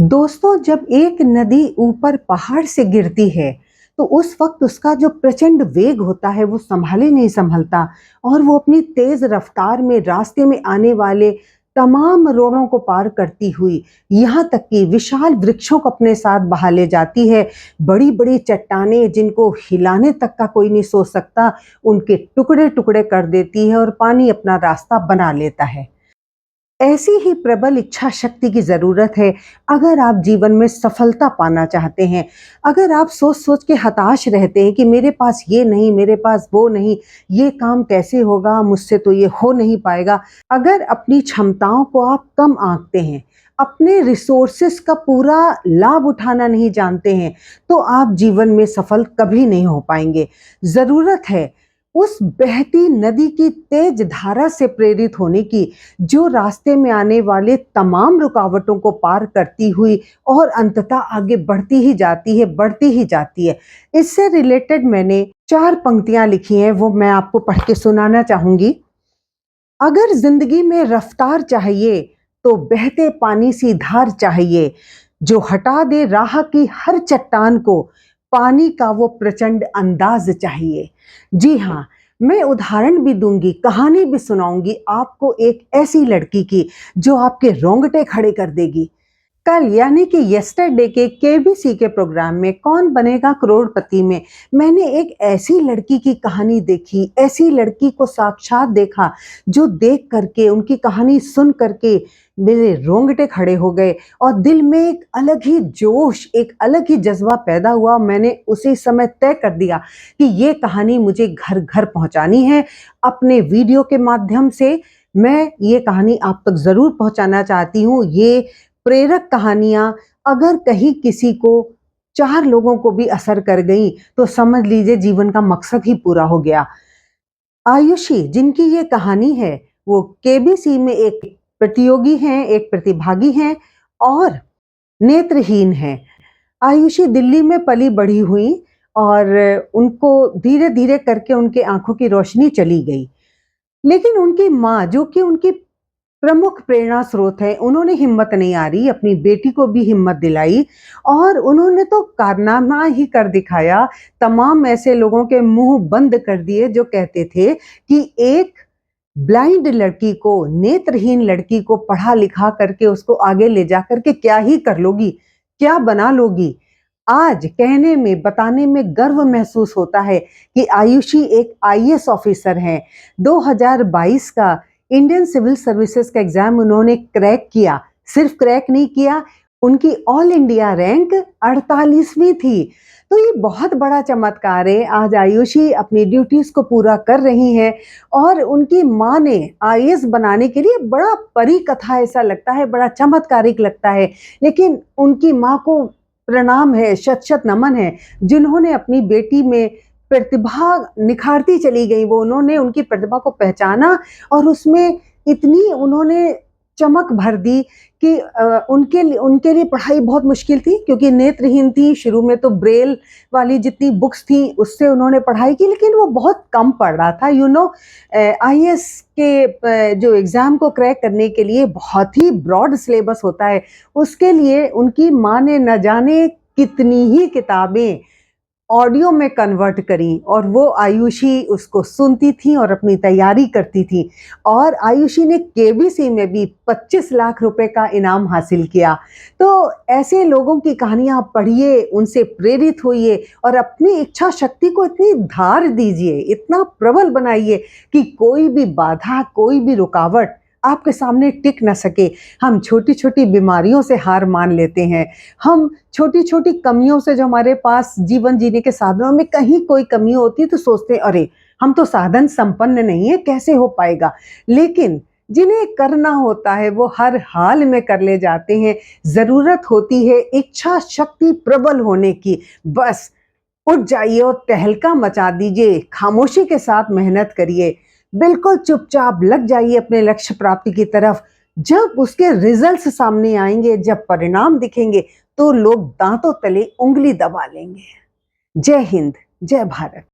दोस्तों, जब एक नदी ऊपर पहाड़ से गिरती है तो उस वक्त उसका जो प्रचंड वेग होता है वो संभाले नहीं संभलता और वो अपनी तेज रफ्तार में रास्ते में आने वाले तमाम रोड़ों को पार करती हुई यहाँ तक कि विशाल वृक्षों को अपने साथ बहा ले जाती है। बड़ी बड़ी चट्टानें जिनको हिलाने तक का कोई नहीं सोच सकता, उनके टुकड़े टुकड़े कर देती है और पानी अपना रास्ता बना लेता है। ऐसी ही प्रबल इच्छा शक्ति की ज़रूरत है अगर आप जीवन में सफलता पाना चाहते हैं। अगर आप सोच-सोच के हताश रहते हैं कि मेरे पास ये नहीं, मेरे पास वो नहीं, ये काम कैसे होगा, मुझसे तो ये हो नहीं पाएगा। अगर अपनी क्षमताओं को आप कम आँकते हैं, अपने रिसोर्सेज़ का पूरा लाभ उठाना नहीं जानते हैं, तो आप जीवन में सफल कभी नहीं हो पाएँगे। ज़रूरत है उस बहती नदी की तेज धारा से प्रेरित होने की, जो रास्ते में आने वाले तमाम रुकावटों को पार करती हुई और अंततः आगे बढ़ती ही जाती है, बढ़ती ही जाती है। इससे रिलेटेड मैंने 4 पंक्तियाँ लिखी हैं, वो मैं आपको पढ़ के सुनाना चाहूँगी। अगर ज़िंदगी में रफ्तार चाहिए, तो बहते पानी सी धार चाहिए, जो हटा दे राह की हर चट्टान को, पानी का वो प्रचंड अंदाज़ चाहिए। जी हाँ, मैं उदाहरण भी दूँगी, कहानी भी सुनाऊँगी आपको एक ऐसी लड़की की, जो आपके रोंगटे खड़े कर देगी। कल यानी कि यस्टरडे के केबीसी के प्रोग्राम में कौन बनेगा करोड़पति में मैंने एक ऐसी लड़की की कहानी देखी, ऐसी लड़की को साक्षात देखा, जो देख करके उनकी कहानी सुन करके मेरे रोंगटे खड़े हो गए और दिल में एक अलग ही जोश, एक अलग ही जज्बा पैदा हुआ। मैंने उसी समय तय कर दिया कि ये कहानी मुझे घर घर पहुंचानी है। अपने वीडियो के माध्यम से मैं ये कहानी आप तक जरूर पहुंचाना चाहती हूँ। ये प्रेरक कहानियाँ अगर कहीं किसी को 4 लोगों को भी असर कर गई, तो समझ लीजिए जीवन का मकसद ही पूरा हो गया। आयुषी जिनकी ये कहानी है, वो केबीसी में एक प्रतियोगी हैं, एक प्रतिभागी हैं और नेत्रहीन हैं। आयुषी दिल्ली में पली-बढ़ी हुई और उनको धीरे-धीरे करके उनकी आँखों की रोशनी चली गई। लेकिन उनकी माँ, जो कि उनकी प्रमुख प्रेरणा स्रोत है, उन्होंने हिम्मत नहीं हारी, अपनी बेटी को भी हिम्मत दिलाई और उन्होंने तो कारनामा ही कर दिखाया। तमाम ऐसे लोगों के मुंह बंद कर दिए जो कहते थे कि एक ब्लाइंड लड़की को, नेत्रहीन लड़की को पढ़ा लिखा करके उसको आगे ले जा करके क्या ही कर लोगी, क्या बना लोगी। आज कहने में, बताने में गर्व महसूस होता है कि आयुषी एक आईएएस ऑफिसर हैं। 2022 का इंडियन सिविल सर्विसेज का एग्जाम उन्होंने क्रैक किया। सिर्फ क्रैक नहीं किया, उनकी ऑल इंडिया रैंक 48वीं थी। तो ये बहुत बड़ा चमत्कार है। आज आयुषी अपनी ड्यूटीज को पूरा कर रही हैं और उनकी माँ ने आईएएस बनाने के लिए, बड़ा परी कथा ऐसा लगता है, बड़ा चमत्कारिक लगता है, लेकिन उनकी माँ को प्रणाम है, शत शत नमन है, जिन्होंने अपनी बेटी में प्रतिभा निखारती चली गई। वो उन्होंने उनकी प्रतिभा को पहचाना और उसमें इतनी उन्होंने चमक भर दी कि उनके लिए पढ़ाई बहुत मुश्किल थी, क्योंकि नेत्रहीन थी। शुरू में तो ब्रेल वाली जितनी बुक्स थी उससे उन्होंने पढ़ाई की, लेकिन वो बहुत कम पढ़ रहा था। आईएएस के जो एग्ज़ाम को क्रैक करने के लिए बहुत ही ब्रॉड सिलेबस होता है। उसके लिए उनकी माँ ने न जाने कितनी ही किताबें ऑडियो में कन्वर्ट करी और वो आयुषी उसको सुनती थी और अपनी तैयारी करती थी। और आयुषी ने केबीसी में भी 25 लाख रुपए का इनाम हासिल किया। तो ऐसे लोगों की कहानियां पढ़िए, उनसे प्रेरित होइए और अपनी इच्छा शक्ति को इतनी धार दीजिए, इतना प्रबल बनाइए कि कोई भी बाधा, कोई भी रुकावट आपके सामने टिक न सके। हम छोटी-छोटी बीमारियों से हार मान लेते हैं। हम छोटी-छोटी कमियों से, जो हमारे पास जीवन जीने के साधनों में कहीं कोई कमी होती है, तो सोचते हैं अरे हम तो साधन संपन्न नहीं है, कैसे हो पाएगा। लेकिन जिन्हें करना होता है वो हर हाल में कर ले जाते हैं। ज़रूरत होती है इच्छा शक्ति प्रबल होने की। बस उठ जाइए और तहलका मचा दीजिए, खामोशी के साथ मेहनत करिए, बिल्कुल चुपचाप लग जाइए अपने लक्ष्य प्राप्ति की तरफ। जब उसके रिजल्ट्स सामने आएंगे, जब परिणाम दिखेंगे, तो लोग दांतों तले उंगली दबा लेंगे। जय हिंद, जय भारत।